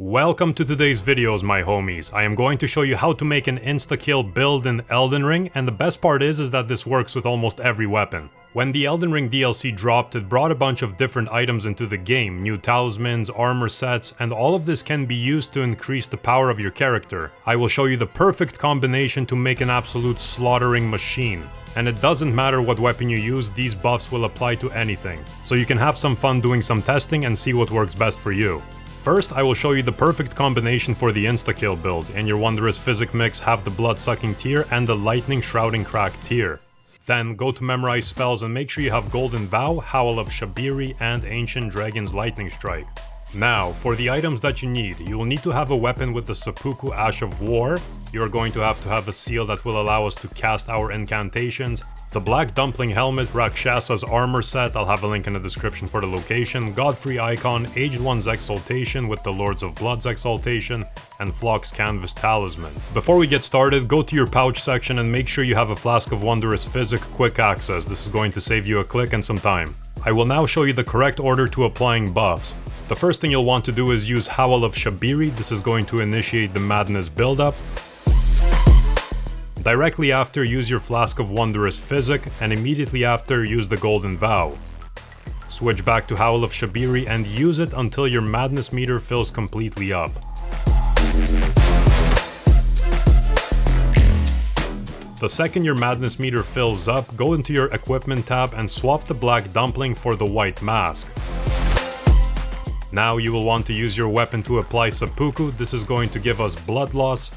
Welcome to today's videos, my homies. I am going to show you how to make an insta-kill build in Elden Ring, and the best part is that this works with almost every weapon. When the Elden Ring DLC dropped, it brought a bunch of different items into the game, new talismans, armor sets, and all of this can be used to increase the power of your character. I will show you the perfect combination to make an absolute slaughtering machine. And it doesn't matter what weapon you use, these buffs will apply to anything. So you can have some fun doing some testing and see what works best for you. First, I will show you the perfect combination for the insta-kill build. In your Wondrous Physic mix, have the Blood-Sucking tier and the Lightning Shrouding Crack tier. Then, go to memorize spells and make sure you have Golden Vow, Howl of Shabiri, and Ancient Dragon's Lightning Strike. Now, for the items that you need, you will need to have a weapon with the Seppuku Ash of War. You are going to have a seal that will allow us to cast our incantations, the Black Dumpling helmet, Rakshasa's Armor set, I'll have a link in the description for the location, Godfrey icon, Aged One's Exultation with the Lords of Blood's Exultation, and Flock's Canvas Talisman. Before we get started, go to your pouch section and make sure you have a Flask of Wondrous Physic Quick Access. This is going to save you a click and some time. I will now show you the correct order to applying buffs. The first thing you'll want to do is use Howl of Shabiri. This is going to initiate the Madness Buildup. Directly after, use your Flask of Wondrous Physic, and immediately after, use the Golden Vow. Switch back to Howl of Shabiri and use it until your Madness meter fills completely up. The second your Madness meter fills up, go into your Equipment tab and swap the Black Dumpling for the White Mask. Now you will want to use your weapon to apply Seppuku. This is going to give us blood loss.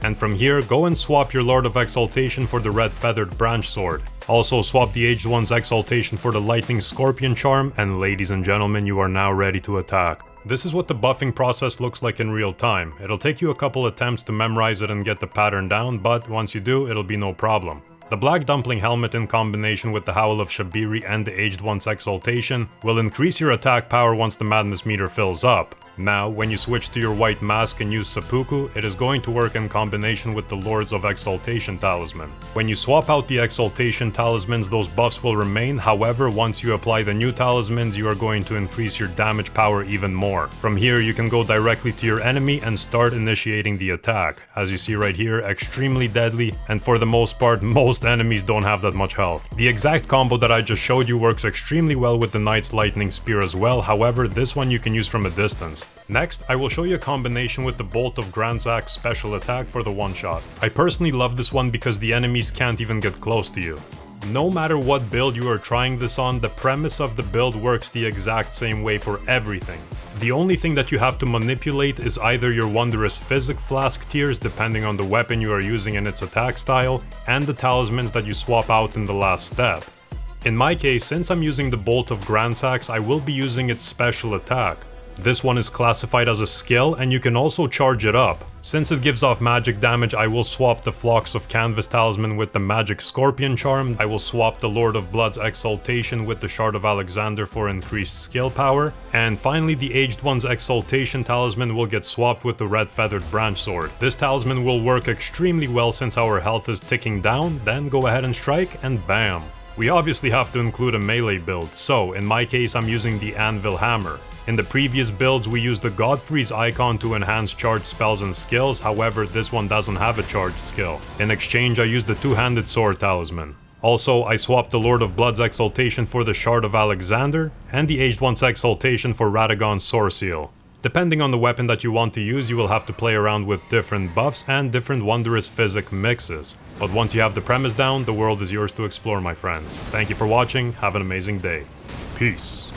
And from here, go and swap your Lord of Exultation for the Red Feathered Branch Sword. Also swap the Aged One's Exultation for the Lightning Scorpion Charm, and ladies and gentlemen, you are now ready to attack. This is what the buffing process looks like in real time. It'll take you a couple attempts to memorize it and get the pattern down, but once you do, it'll be no problem. The Black Dumpling helmet in combination with the Howl of Shabiri and the Aged One's Exultation will increase your attack power once the Madness meter fills up. Now, when you switch to your White Mask and use Seppuku, it is going to work in combination with the Lords of Exultation Talisman. When you swap out the Exultation Talismans, those buffs will remain. However, once you apply the new Talismans, you are going to increase your damage power even more. From here, you can go directly to your enemy and start initiating the attack. As you see right here, extremely deadly, and for the most part, most enemies don't have that much health. The exact combo that I just showed you works extremely well with the Knight's Lightning Spear as well. However, this one you can use from a distance. Next, I will show you a combination with the Bolt of Granzak's special attack for the one-shot. I personally love this one because the enemies can't even get close to you. No matter what build you are trying this on, the premise of the build works the exact same way for everything. The only thing that you have to manipulate is either your Wondrous Physic Flask tiers, depending on the weapon you are using and its attack style, and the talismans that you swap out in the last step. In my case, since I'm using the Bolt of Granzak's, I will be using its special attack. This one is classified as a skill, and you can also charge it up. Since it gives off magic damage, I will swap the Flocks of Canvas Talisman with the Magic Scorpion Charm. I will swap the Lord of Blood's Exultation with the Shard of Alexander for increased skill power. And finally, the Aged One's Exultation Talisman will get swapped with the Red Feathered Branch Sword. This talisman will work extremely well since our health is ticking down. Then go ahead and strike, and bam! We obviously have to include a melee build, so in my case I'm using the Anvil Hammer. In the previous builds, we used the Godfrey's icon to enhance charged spells and skills, however, this one doesn't have a charged skill. In exchange, I used the Two-Handed Sword Talisman. Also, I swapped the Lord of Blood's Exultation for the Shard of Alexander, and the Aged One's Exultation for Radagon's Soreseal. Depending on the weapon that you want to use, you will have to play around with different buffs and different Wondrous Physic mixes. But once you have the premise down, the world is yours to explore, my friends. Thank you for watching, have an amazing day. Peace.